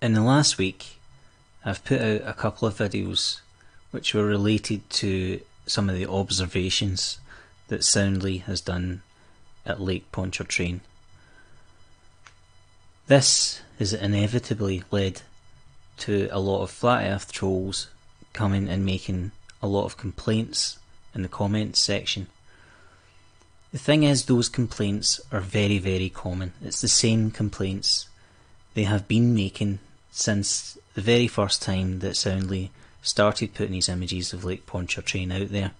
In the last week, I've put out a couple of videos which were related to some of the observations that Soundly has done at Lake Pontchartrain. This has inevitably led to a lot of flat earth trolls coming and making a lot of complaints in the comments section. The thing is, those complaints are very, very common. It's the same complaints they have been making since the very first time that Soundly started putting these images of Lake Pontchartrain out there,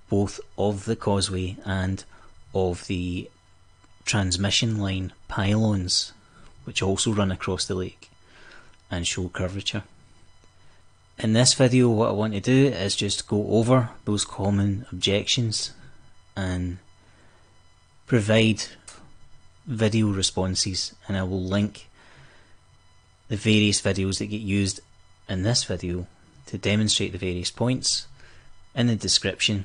both of the causeway and of the transmission line pylons, which also run across the lake and show curvature. In this video, what I want to do is just go over those common objections and provide video responses, and I will link the various videos that get used in this video to demonstrate the various points in the description.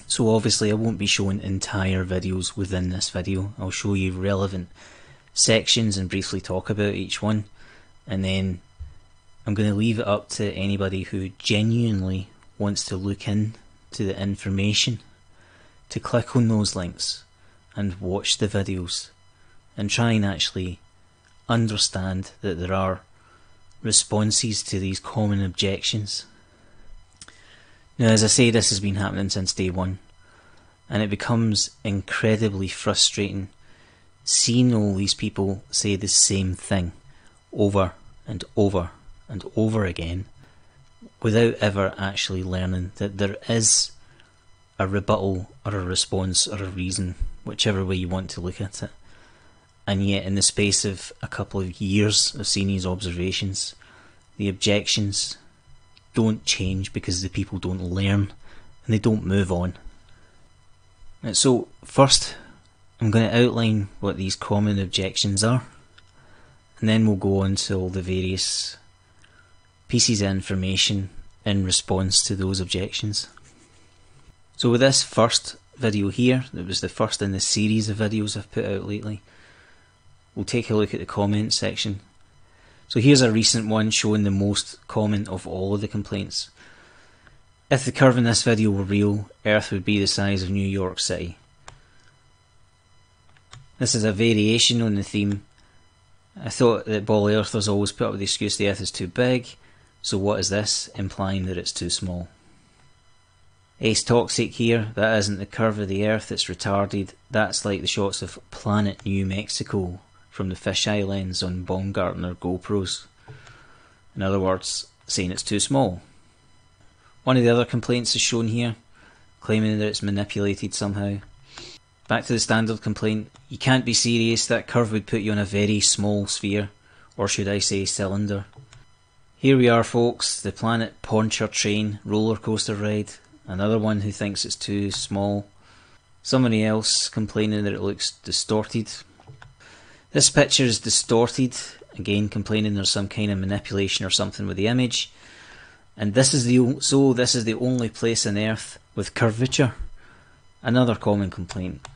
So obviously I won't be showing entire videos within this video. I'll show you relevant sections and briefly talk about each one, and then I'm going to leave it up to anybody who genuinely wants to look into the information to click on those links and watch the videos and try and actually understand that there are responses to these common objections. Now, as I say, this has been happening since day one, and it becomes incredibly frustrating seeing all these people say the same thing over and over and over again without ever actually learning that there is a rebuttal or a response or a reason, whichever way you want to look at it. And yet in the space of a couple of years of seeing these observations, the objections don't change because the people don't learn and they don't move on. And so first I'm going to outline what these common objections are, and then we'll go on to all the various pieces of information in response to those objections. So with this first video here, that was the first in the series of videos I've put out lately, we'll take a look at the comments section. So here's a recent one showing the most common of all of the complaints. If the curve in this video were real, Earth would be the size of New York City. This is a variation on the theme. I thought that ball earthers always put up with the excuse the Earth is too big, so what is this? Implying that it's too small. Ace Toxic here, that isn't the curve of the Earth, it's retarded. That's like the shots of Planet New Mexico from the fisheye lens on Baumgartner GoPros. In other words, saying it's too small. One of the other complaints is shown here, claiming that it's manipulated somehow. Back to the standard complaint, you can't be serious, that curve would put you on a very small sphere, or should I say cylinder. Here we are folks, the Planet Pontchartrain roller coaster ride, another one who thinks it's too small. Somebody else complaining that it looks distorted. This picture is distorted, again complaining there's some kind of manipulation or something with the image. And this is the only place on Earth with curvature. Another common complaint.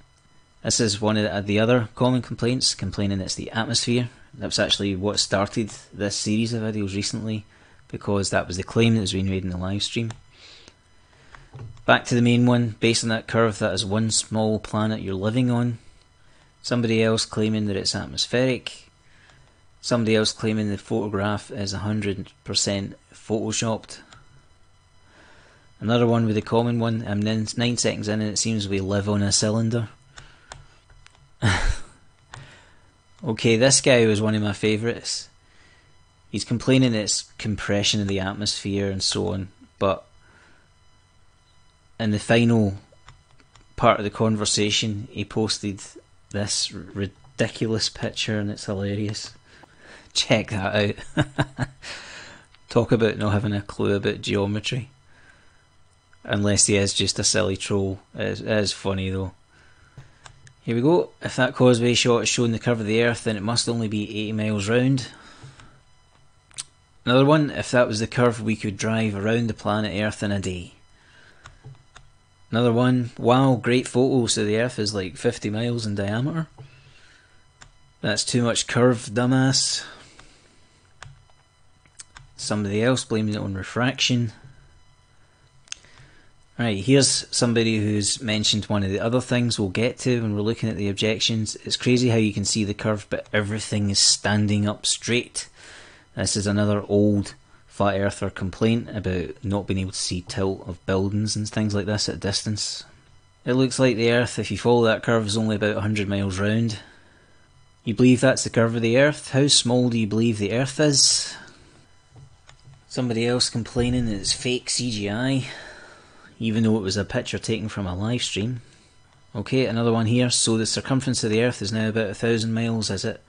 This is one of the other common complaints, complaining it's the atmosphere. That's actually what started this series of videos recently, because that was the claim that was being made in the live stream. Back to the main one, based on that curve, that is one small planet you're living on. Somebody else claiming that it's atmospheric. Somebody else claiming the photograph is 100% photoshopped. Another one with a common one, I'm 9 seconds in and it seems we live on a cylinder. Okay, this guy was one of my favourites. He's complaining it's compression of the atmosphere and so on, but in the final part of the conversation he posted this ridiculous picture and it's hilarious. Check that out. Talk about not having a clue about geometry. Unless he is just a silly troll. It is funny though. Here we go. If that causeway shot is showing the curve of the Earth, then it must only be 80 miles round. Another one, if that was the curve we could drive around the planet Earth in a day. Another one, wow, great photo, so the Earth is like 50 miles in diameter. That's too much curve, dumbass. Somebody else blaming it on refraction. Right, here's somebody who's mentioned one of the other things we'll get to when we're looking at the objections. It's crazy how you can see the curve but everything is standing up straight. This is another old flat earther complaint about not being able to see tilt of buildings and things like this at a distance. It looks like the earth, if you follow that curve, is only about 100 miles round. You believe that's the curve of the earth? How small do you believe the earth is? Somebody else complaining that it's fake CGI, even though it was a picture taken from a live stream. Okay, another one here. So the circumference of the earth is now about 1,000 miles, is it?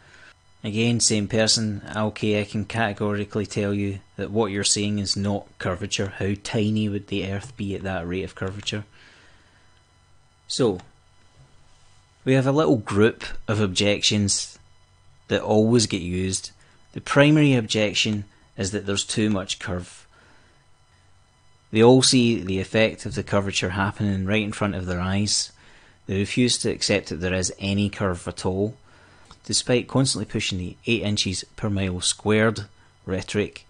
Again, same person. Okay, I can categorically tell you that what you're saying is not curvature. How tiny would the earth be at that rate of curvature? So, we have a little group of objections that always get used. The primary objection is that there's too much curve. They all see the effect of the curvature happening right in front of their eyes. They refuse to accept that there is any curve at all. Despite constantly pushing the 8 inches per mile squared rhetoric,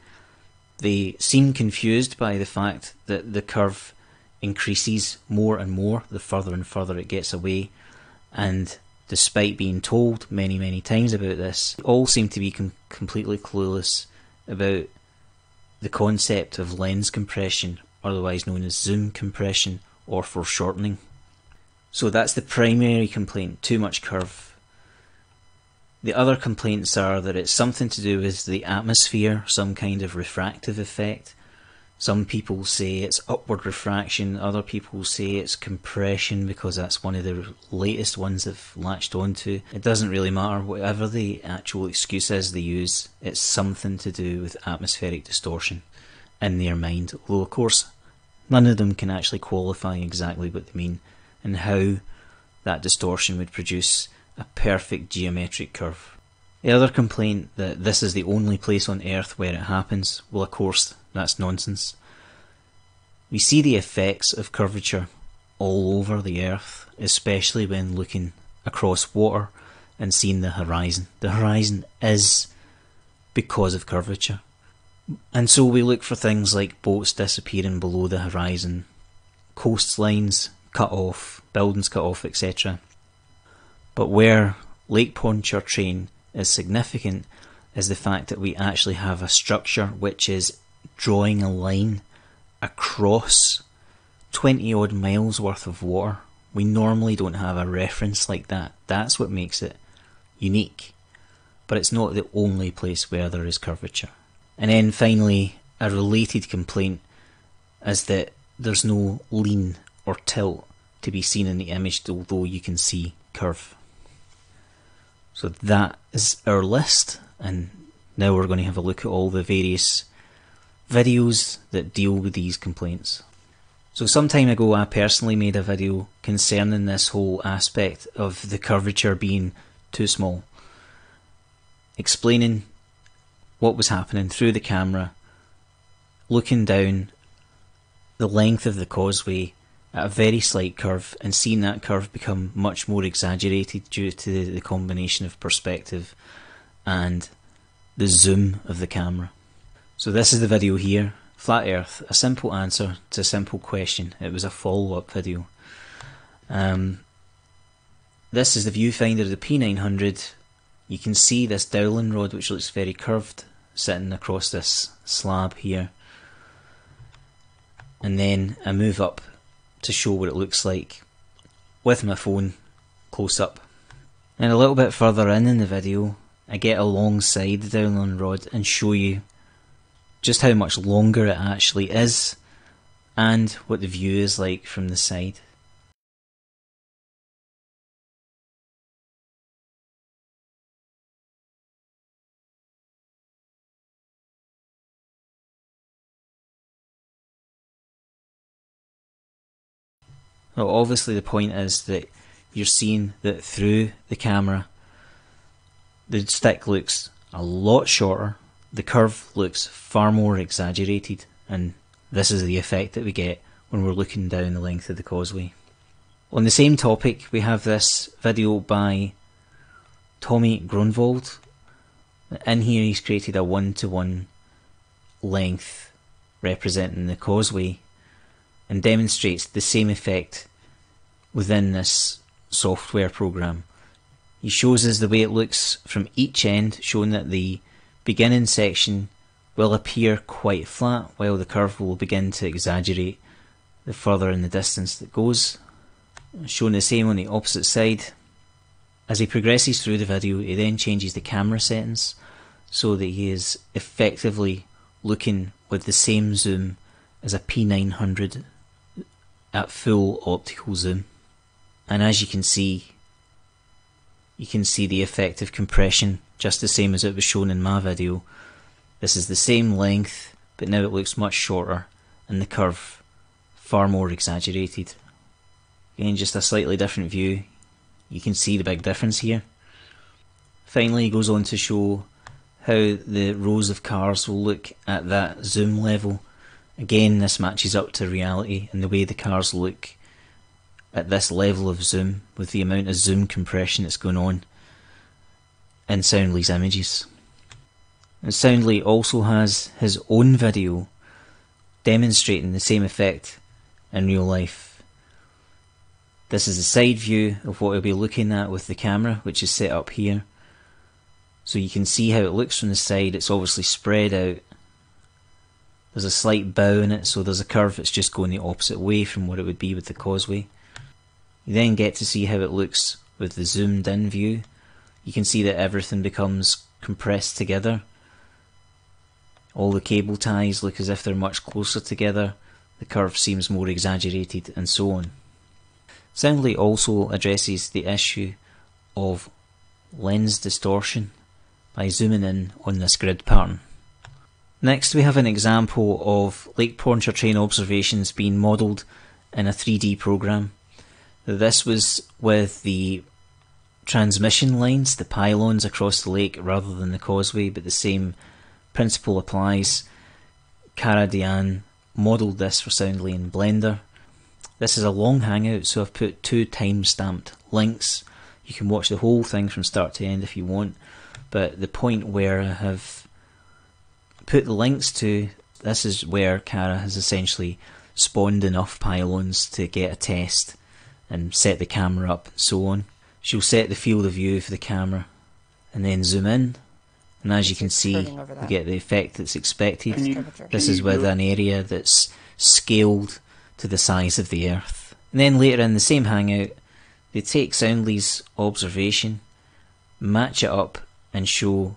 they seem confused by the fact that the curve increases more and more the further and further it gets away, and despite being told many times about this, all seem to be completely clueless about the concept of lens compression, otherwise known as zoom compression or foreshortening. So that's the primary complaint, too much curve. The other complaints are that it's something to do with the atmosphere, some kind of refractive effect. Some people say it's upward refraction, other people say it's compression because that's one of the latest ones they've latched onto. It doesn't really matter, whatever the actual excuse is they use, it's something to do with atmospheric distortion in their mind. Although of course none of them can actually qualify exactly what they mean and how that distortion would produce a perfect geometric curve. The other complaint that this is the only place on Earth where it happens, well of course that's nonsense. We see the effects of curvature all over the Earth, especially when looking across water and seeing the horizon. The horizon is because of curvature. And so we look for things like boats disappearing below the horizon, coastlines cut off, buildings cut off, etc. But where Lake Pontchartrain is significant is the fact that we actually have a structure which is drawing a line across 20 odd miles worth of water. We normally don't have a reference like that. That's what makes it unique. But it's not the only place where there is curvature. And then finally, a related complaint is that there's no lean or tilt to be seen in the image, although you can see curve. So that is our list, and now we're going to have a look at all the various videos that deal with these complaints. So some time ago I personally made a video concerning this whole aspect of the curvature being too small, explaining what was happening through the camera, looking down the length of the causeway at a very slight curve and seeing that curve become much more exaggerated due to the combination of perspective and the zoom of the camera. So this is the video here, Flat Earth, a simple answer to a simple question. It was a follow-up video. This is the viewfinder of the P900. You can see this dowling rod which looks very curved sitting across this slab here. And then I move up to show what it looks like with my phone close up. And a little bit further in the video I get alongside the dowling rod and show you just how much longer it actually is and what the view is like from the side. Well, obviously the point is that you're seeing that through the camera the stick looks a lot shorter, the curve looks far more exaggerated, and this is the effect that we get when we're looking down the length of the causeway. On the same topic, we have this video by Tommy Gronvold. In here he's created a one-to-one length representing the Causeway and demonstrates the same effect within this software program. He shows us the way it looks from each end, showing that the beginning section will appear quite flat while the curve will begin to exaggerate the further in the distance that goes. Showing the same on the opposite side. As he progresses through the video, he then changes the camera settings so that he is effectively looking with the same zoom as a P900 at full optical zoom. And as you can see the effect of compression just the same as it was shown in my video. This is the same length, but now it looks much shorter and the curve far more exaggerated. Again, just a slightly different view. You can see the big difference here. Finally, he goes on to show how the rows of cars will look at that zoom level. Again, this matches up to reality and the way the cars look at this level of zoom with the amount of zoom compression that's going on in Soundly's images. And Soundly also has his own video demonstrating the same effect in real life. This is the side view of what he'll be looking at with the camera, which is set up here. So you can see how it looks from the side. It's obviously spread out. There's a slight bow in it, so there's a curve that's just going the opposite way from what it would be with the Causeway. You then get to see how it looks with the zoomed in view. You can see that everything becomes compressed together. All the cable ties look as if they're much closer together. The curve seems more exaggerated and so on. Soundly also addresses the issue of lens distortion by zooming in on this grid pattern. Next we have an example of Lake Pontchartrain observations being modelled in a 3D program. This was with the transmission lines, the pylons across the lake rather than the Causeway, but the same principle applies. Cara modelled this for Soundly in Blender. This is a long hangout, so I've put 2 time-stamped links. You can watch the whole thing from start to end if you want, but the point where I have put the links to, this is where Cara has essentially spawned enough pylons to get a test and set the camera up and so on. She'll set the field of view for the camera and then zoom in, and as you can see we get the effect that's expected. This is with an area that's scaled to the size of the Earth. And then later in the same hangout they take Soundly's observation, match it up and show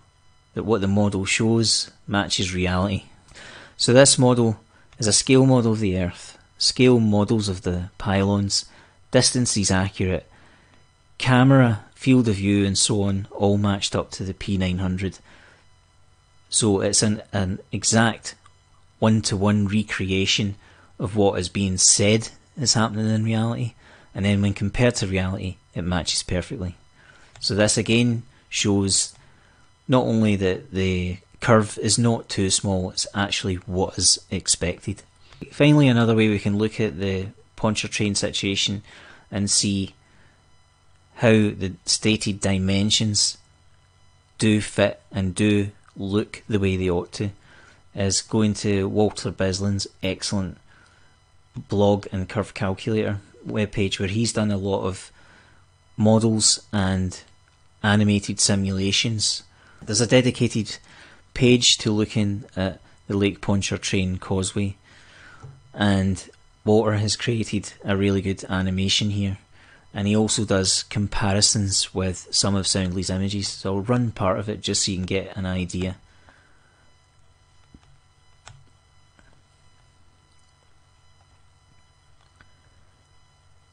that what the model shows matches reality. So this model is a scale model of the Earth, scale models of the pylons, distance is accurate, camera, field of view and so on all matched up to the P900. So it's an exact one-to-one recreation of what is being said is happening in reality, and then when compared to reality it matches perfectly. So this again shows not only that the curve is not too small, it's actually what is expected. Finally, another way we can look at the Pontchartrain situation and see how the stated dimensions do fit and do look the way they ought to is going to Walter Bislins' excellent blog and curve calculator webpage, where he's done a lot of models and animated simulations. There's a dedicated page to looking at the Lake Pontchartrain Causeway, and Walter has created a really good animation here, and he also does comparisons with some of Soundly's images, so I'll run part of it just so you can get an idea.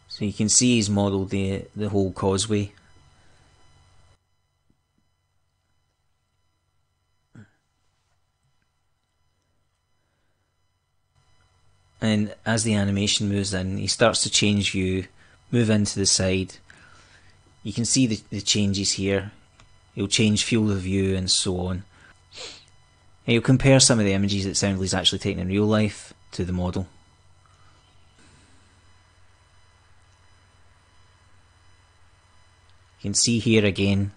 So you can see he's modelled the whole Causeway. And as the animation moves in, he starts to change view, move into the side. You can see the changes here. He'll change field of view and so on. And he'll compare some of the images that Soundly's actually taken in real life to the model. You can see here again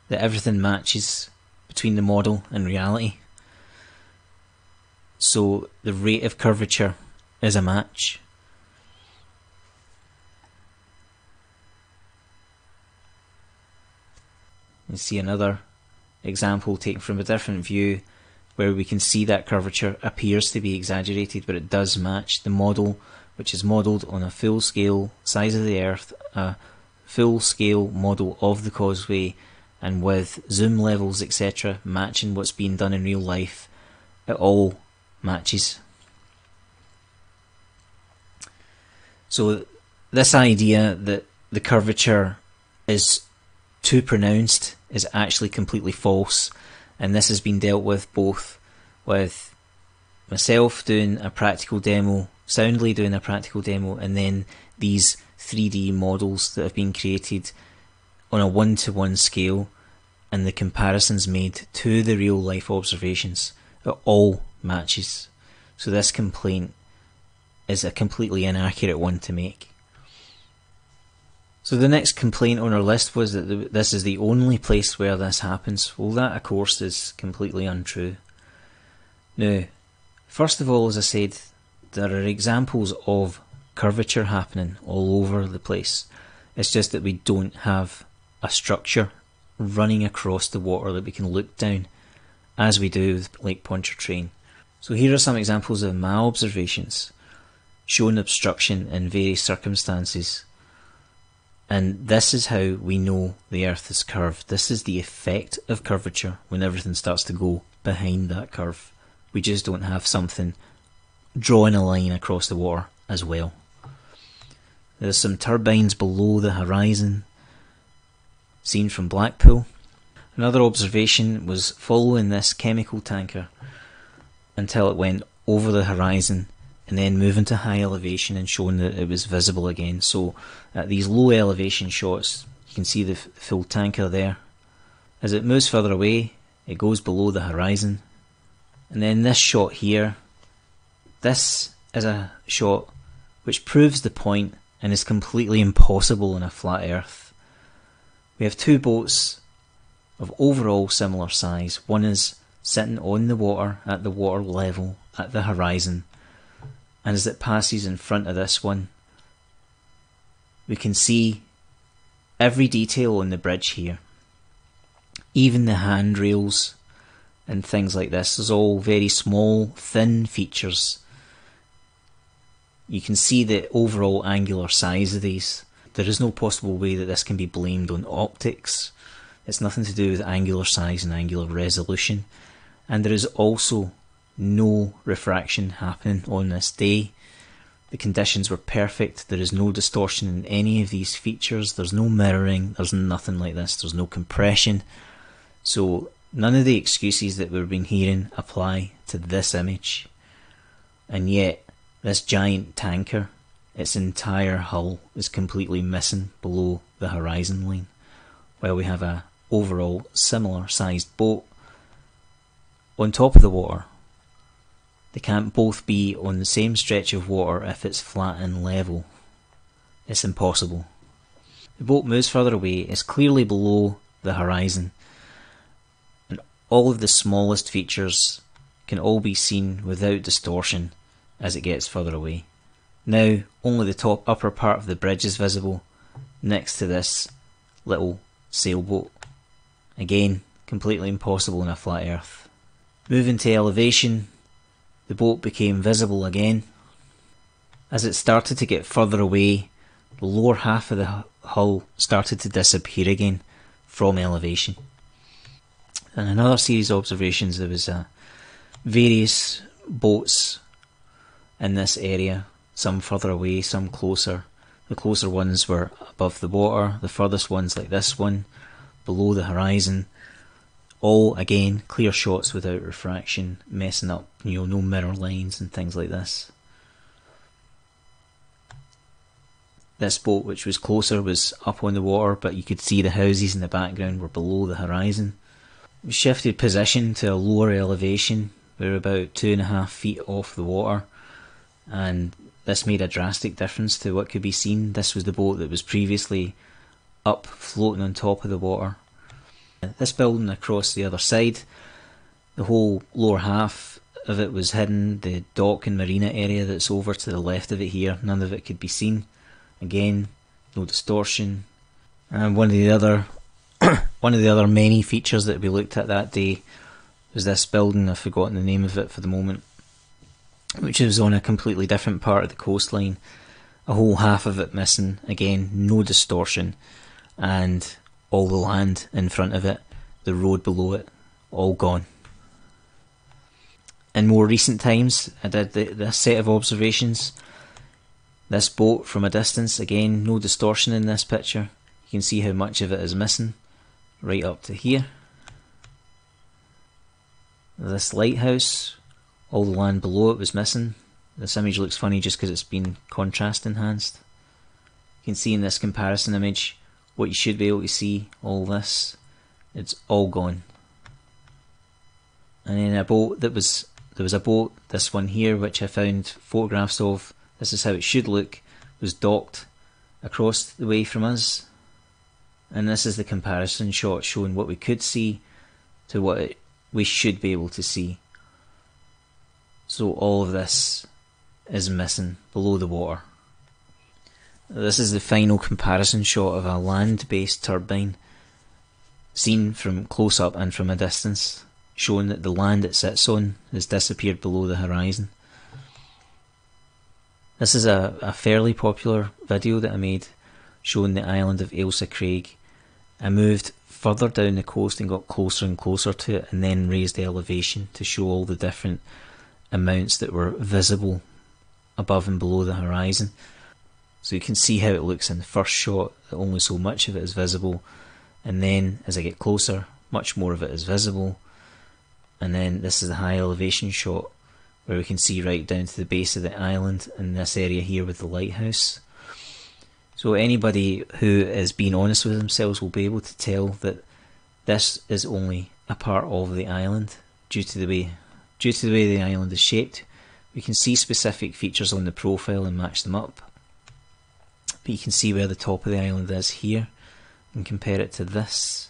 that everything matches between the model and reality. so the rate of curvature is a match. You see another example taken from a different view where we can see that curvature appears to be exaggerated, but it does match the model, which is modelled on a full scale size of the Earth, a full scale model of the Causeway, and with zoom levels etc. matching what's being done in real life. It all matches. So this idea that the curvature is too pronounced is actually completely false, and this has been dealt with both with myself doing a practical demo, Soundly doing a practical demo, and then these 3D models that have been created on a 1-to-1 scale, and the comparisons made to the real life observations. It all matches. So this complaint is a completely inaccurate one to make. So the next complaint on our list was that this is the only place where this happens. Well, that of course is completely untrue. Now, first of all, as I said, there are examples of curvature happening all over the place. It's just that we don't have a structure running across the water that we can look down, as we do with Lake Pontchartrain. So here are some examples of my observations showing obstruction in various circumstances. And this is how we know the Earth is curved. This is the effect of curvature when everything starts to go behind that curve. We just don't have something drawing a line across the water as well. There's some turbines below the horizon, seen from Blackpool. Another observation was following this chemical tanker until it went over the horizon and then moving to high elevation and showing that it was visible again. So at these low elevation shots, you can see the full tanker there. As it moves further away, it goes below the horizon. And then this shot here, this is a shot which proves the point and is completely impossible on a flat Earth. We have two boats of overall similar size. One is sitting on the water at the water level at the horizon, and as it passes in front of this one, we can see every detail on the bridge here. Even the handrails and things like this is all very small, thin features. You can see the overall angular size of these. There is no possible way that this can be blamed on optics. It's nothing to do with angular size and angular resolution. And there is also no refraction happening on this day. The conditions were perfect. There is no distortion in any of these features. There's no mirroring. There's nothing like this. There's no compression. So none of the excuses that we've been hearing apply to this image. And yet, this giant tanker, its entire hull is completely missing below the horizon line, while we have a overall similar sized boat on top of the water. They can't both be on the same stretch of water if it's flat and level. It's impossible. The boat moves further away, it's clearly below the horizon, and all of the smallest features can all be seen without distortion as it gets further away. Now only the top upper part of the bridge is visible next to this little sailboat. Again, completely impossible on a flat Earth. Moving to elevation, the boat became visible again. As it started to get further away, the lower half of the hull started to disappear again from elevation. And another series of observations, there was various boats in this area, some further away, some closer. The closer ones were above the water, the furthest ones like this one, below the horizon. All, again, clear shots without refraction, messing up, no mirror lines and things like this. This boat, which was closer, was up on the water, but you could see the houses in the background were below the horizon. We shifted position to a lower elevation. We were about 2.5 feet off the water, and this made a drastic difference to what could be seen. This was the boat that was previously up, floating on top of the water. This building across the other side, the whole lower half of it was hidden. The dock and marina area that's over to the left of it here, none of it could be seen. Again, no distortion. And one of the other many features that we looked at that day was this building. I've forgotten the name of it for the moment, which is on a completely different part of the coastline. A whole half of it missing. Again, no distortion, and all the land in front of it, the road below it, all gone. In more recent times, I did this set of observations. This boat from a distance, again, no distortion in this picture. You can see how much of it is missing, right up to here. This lighthouse, all the land below it was missing. This image looks funny just because it's been contrast enhanced. You can see in this comparison image what you should be able to see, all this, it's all gone. And then there was a boat, this one here, which I found photographs of. This is how it should look, was docked across the way from us. And this is the comparison shot showing what we could see to what we should be able to see. So all of this is missing below the water. This is the final comparison shot of a land-based turbine seen from close up and from a distance, showing that the land it sits on has disappeared below the horizon. This is a fairly popular video that I made showing the island of Ailsa Craig. I moved further down the coast and got closer and closer to it, and then raised the elevation to show all the different amounts that were visible above and below the horizon. So you can see how it looks in the first shot, that only so much of it is visible, and then as I get closer, much more of it is visible. And then this is the high elevation shot, where we can see right down to the base of the island in this area here with the lighthouse. So anybody who is being honest with themselves will be able to tell that this is only a part of the island due to the way the island is shaped. We can see specific features on the profile and match them up. But you can see where the top of the island is here and compare it to this.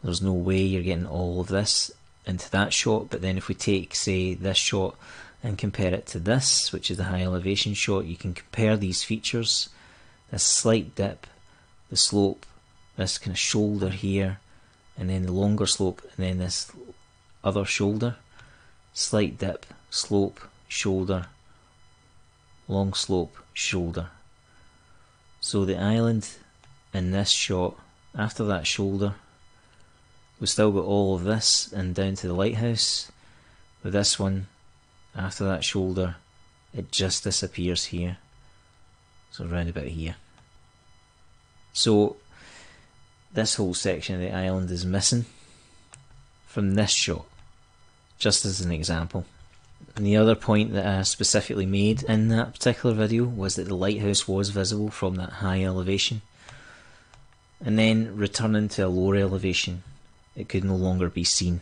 There's no way you're getting all of this into that shot, but then if we take, say, this shot and compare it to this, which is the high elevation shot, you can compare these features. This slight dip, the slope, this kind of shoulder here, and then the longer slope, and then this other shoulder. Slight dip, slope, shoulder, long slope, shoulder. So the island in this shot, after that shoulder, we've still got all of this and down to the lighthouse. With this one, after that shoulder, it just disappears here. So round about here. So this whole section of the island is missing from this shot, just as an example. And the other point that I specifically made in that particular video was that the lighthouse was visible from that high elevation. And then returning to a lower elevation, it could no longer be seen.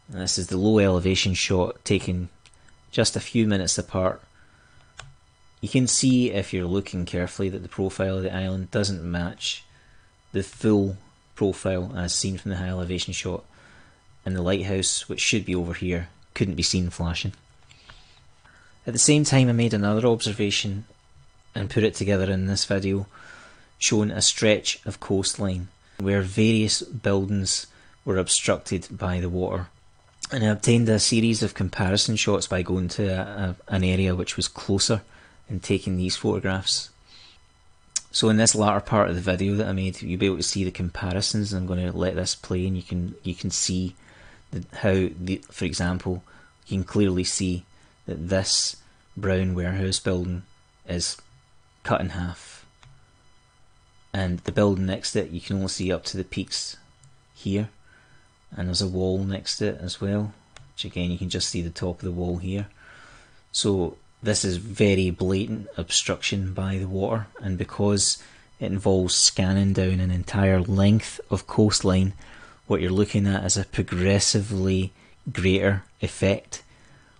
And this is the low elevation shot taken just a few minutes apart. You can see if you're looking carefully that the profile of the island doesn't match the full profile as seen from the high elevation shot, and the lighthouse, which should be over here, couldn't be seen flashing. At the same time, I made another observation and put it together in this video, showing a stretch of coastline where various buildings were obstructed by the water. And I obtained a series of comparison shots by going to an area which was closer and taking these photographs. So in this latter part of the video that I made, you'll be able to see the comparisons. I'm going to let this play, and you can see how, for example, you can clearly see that this brown warehouse building is cut in half, and the building next to it you can only see up to the peaks here, and there's a wall next to it as well, which again you can just see the top of the wall here. So this is very blatant obstruction by the water, and because it involves scanning down an entire length of coastline, what you're looking at is a progressively greater effect,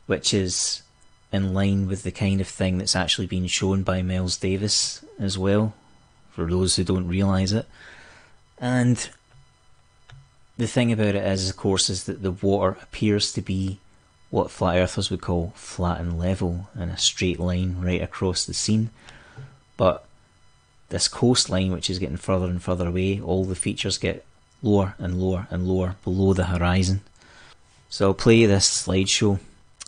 which is in line with the kind of thing that's actually been shown by Miles Davis as well, for those who don't realise it. And The thing about it is, of course, is that the water appears to be what flat earthers would call flat and level in a straight line right across the scene. But this coastline, which is getting further and further away, all the features get lower and lower and lower below the horizon. So I'll play this slideshow,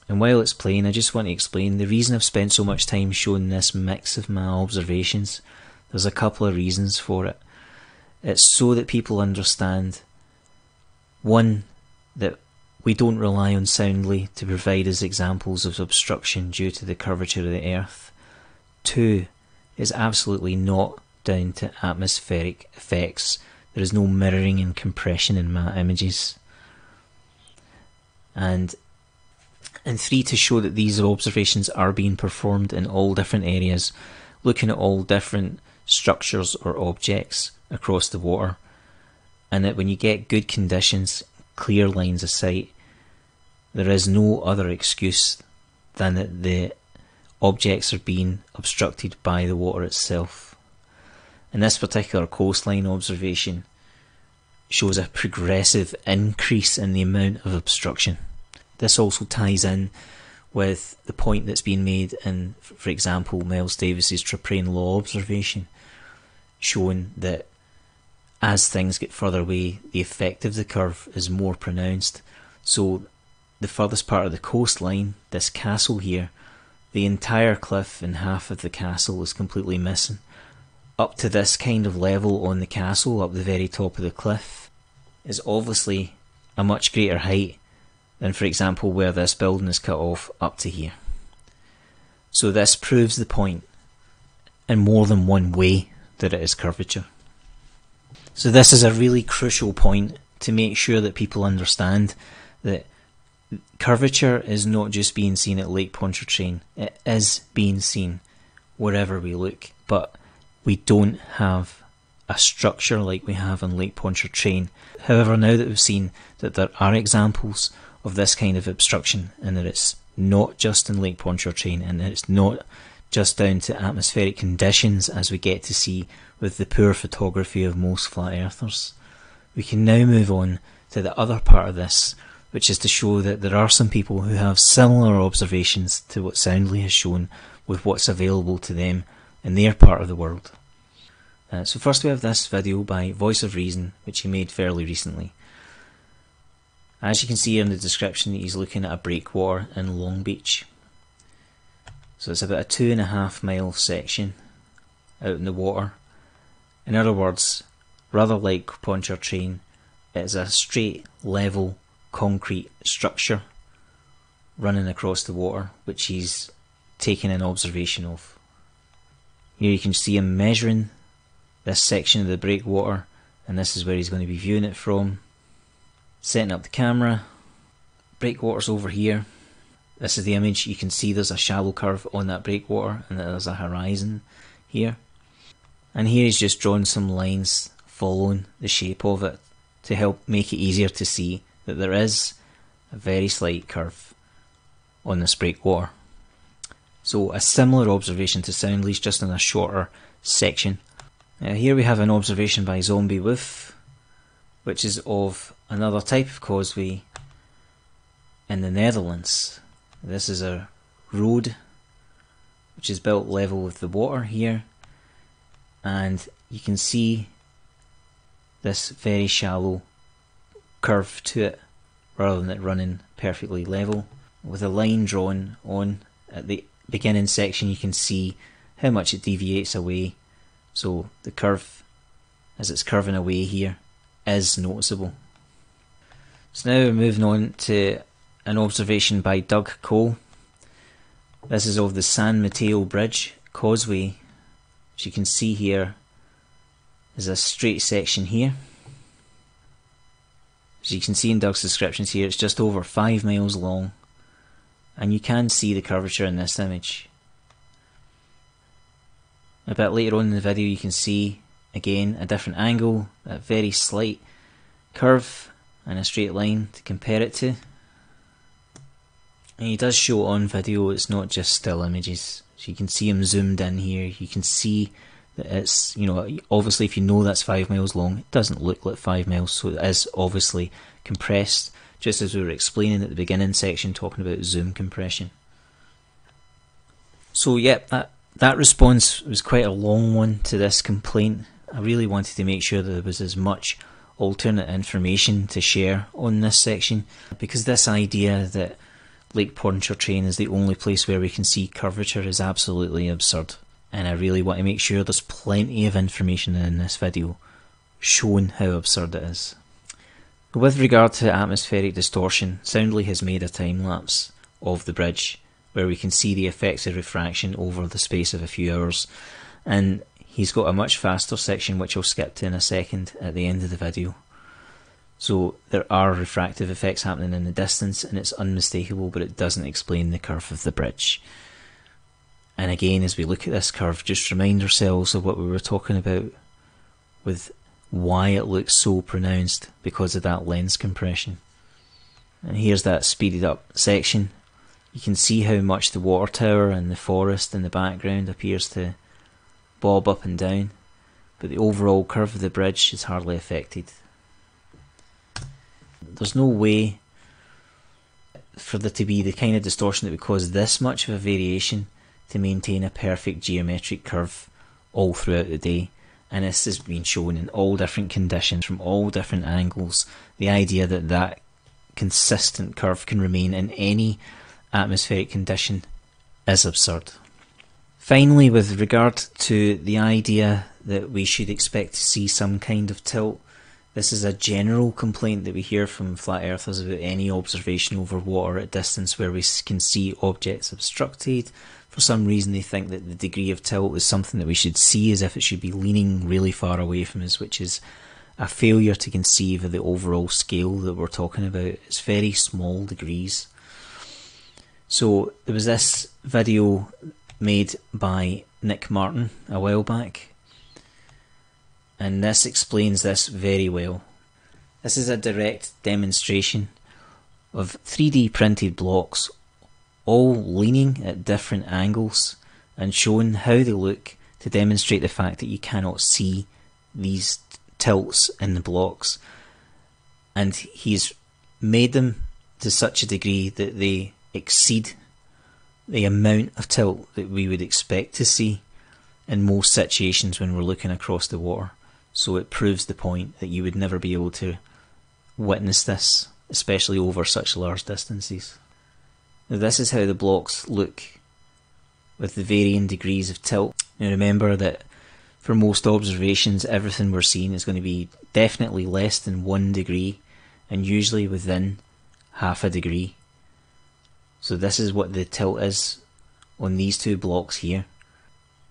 and while it's playing I just want to explain the reason I've spent so much time showing this mix of my observations. There's a couple of reasons for it. It's so that people understand, one, that we don't rely on soundly to provide us examples of obstruction due to the curvature of the Earth. Two, it's absolutely not down to atmospheric effects. There is no mirroring and compression in my images. And three, to show that these observations are being performed in all different areas, looking at all different structures or objects across the water, and that when you get good conditions, clear lines of sight, there is no other excuse than that the objects are being obstructed by the water itself. And this particular coastline observation shows a progressive increase in the amount of obstruction. This also ties in with the point that's being made in, for example, Miles Davis's Traprain law observation, showing that as things get further away, the effect of the curve is more pronounced. So the furthest part of the coastline, this castle here, the entire cliff and half of the castle is completely missing. Up to this kind of level on the castle, up the very top of the cliff, is obviously a much greater height than, for example, where this building is cut off up to here. So this proves the point in more than one way that it is curvature. So this is a really crucial point to make sure that people understand that curvature is not just being seen at Lake Pontchartrain, it is being seen wherever we look, but we don't have a structure like we have on Lake Pontchartrain. However, now that we've seen that there are examples of this kind of obstruction, and that it's not just in Lake Pontchartrain, and that it's not just down to atmospheric conditions as we get to see with the poor photography of most flat earthers, we can now move on to the other part of this, which is to show that there are some people who have similar observations to what Soundly has shown with what's available to them in their part of the world. So first we have this video by Voysovreason, which he made fairly recently. As you can see in the description, he's looking at a breakwater in Long Beach. So it's about a 2.5 mile section out in the water. In other words, rather like Pontchartrain, it is a straight, level, concrete structure running across the water, which he's taken an observation of. Here you can see him measuring this section of the breakwater, and this is where he's going to be viewing it from. Setting up the camera. Breakwater's over here. This is the image. You can see there's a shallow curve on that breakwater, and there's a horizon here. And here he's just drawn some lines following the shape of it to help make it easier to see that there is a very slight curve on this breakwater. So a similar observation to Soundly's, just in a shorter section. Here we have an observation by Zombie Woof, which is of another type of causeway in the Netherlands. This is a road which is built level with the water here, and you can see this very shallow curve to it rather than it running perfectly level. With a line drawn on at the beginning section, you can see how much it deviates away. So the curve, as it's curving away here, is noticeable. So now we're moving on to an observation by Doug Kough. This is of the San Mateo Bridge, Causeway. As you can see here, there's a straight section here. As you can see in Doug's descriptions here, it's just over 5 miles long, and you can see the curvature in this image. A bit later on in the video you can see again a different angle, a very slight curve and a straight line to compare it to. And he does show on video, it's not just still images. So you can see him zoomed in here, you can see It's, you know, obviously if you know that's 5 miles long, it doesn't look like 5 miles, so it is obviously compressed, just as we were explaining at the beginning section talking about zoom compression. So yep, that response was quite a long one to this complaint. I really wanted to make sure that there was as much alternate information to share on this section, because this idea that Lake Pontchartrain is the only place where we can see curvature is absolutely absurd, and I really want to make sure there's plenty of information in this video showing how absurd it is. With regard to atmospheric distortion, Soundly has made a time lapse of the bridge where we can see the effects of refraction over the space of a few hours, and he's got a much faster section which I'll skip to in a second at the end of the video. So there are refractive effects happening in the distance, and it's unmistakable, but it doesn't explain the curve of the bridge. And again, as we look at this curve, just remind ourselves of what we were talking about with why it looks so pronounced, because of that lens compression. And here's that speeded up section. You can see how much the water tower and the forest in the background appears to bob up and down, but the overall curve of the bridge is hardly affected. There's no way for there to be the kind of distortion that would cause this much of a variation to maintain a perfect geometric curve all throughout the day, and this has been shown in all different conditions from all different angles. The idea that that consistent curve can remain in any atmospheric condition is absurd. Finally, with regard to the idea that we should expect to see some kind of tilt, this is a general complaint that we hear from flat earthers about any observation over water at distance where we can see objects obstructed. For some reason they think that the degree of tilt is something that we should see as if it should be leaning really far away from us, which is a failure to conceive of the overall scale that we're talking about. It's very small degrees. So there was this video made by Nick Martin a while back, and this explains this very well. This is a direct demonstration of 3D printed blocks all leaning at different angles and showing how they look to demonstrate the fact that you cannot see these tilts in the blocks, and he's made them to such a degree that they exceed the amount of tilt that we would expect to see in most situations when we're looking across the water. So it proves the point that you would never be able to witness this, especially over such large distances. Now this is how the blocks look with the varying degrees of tilt. Now remember that for most observations everything we're seeing is going to be definitely less than 1 degree and usually within half a degree. So this is what the tilt is on these two blocks here.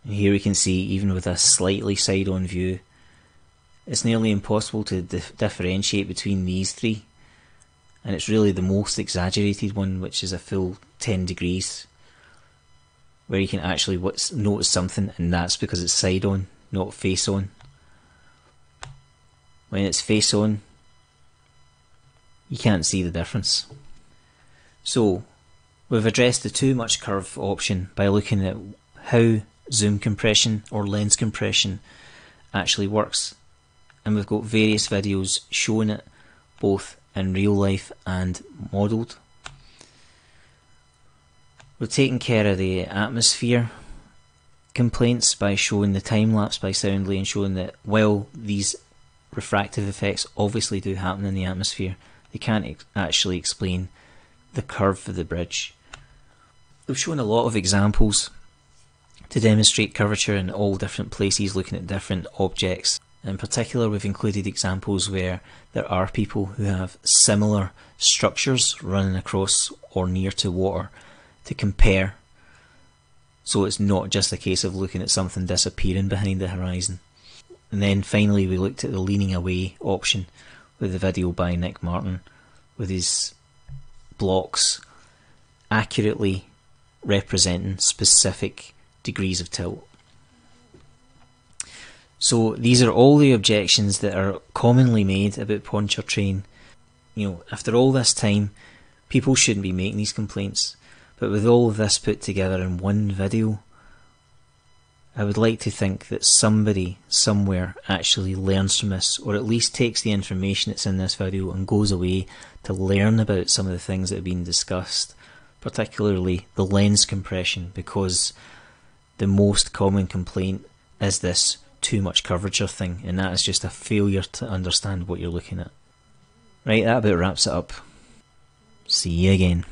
And here we can see, even with a slightly side-on view, it's nearly impossible to differentiate between these three. And it's really the most exaggerated one, which is a full 10 degrees, where you can actually notice something, and that's because it's side-on, not face-on. When it's face-on, you can't see the difference. So we've addressed the too much curve option by looking at how zoom compression or lens compression actually works, and we've got various videos showing it both in real life and modelled. We're taking care of the atmosphere complaints by showing the time lapse by Soundly and showing that while these refractive effects obviously do happen in the atmosphere, they can't actually explain the curve of the bridge. We've shown a lot of examples to demonstrate curvature in all different places, looking at different objects. In particular, we've included examples where there are people who have similar structures running across or near to water to compare. So it's not just a case of looking at something disappearing behind the horizon. And then finally we looked at the leaning away option with the video by Nick Martin, with his blocks accurately representing specific degrees of tilt. So these are all the objections that are commonly made about Pontchartrain. You know, after all this time, people shouldn't be making these complaints, but with all of this put together in one video, I would like to think that somebody somewhere actually learns from this, or at least takes the information that's in this video and goes away to learn about some of the things that have been discussed, particularly the lens compression, because the most common complaint is this too much curvature thing, and that is just a failure to understand what you're looking at. Right, that about wraps it up. See you again.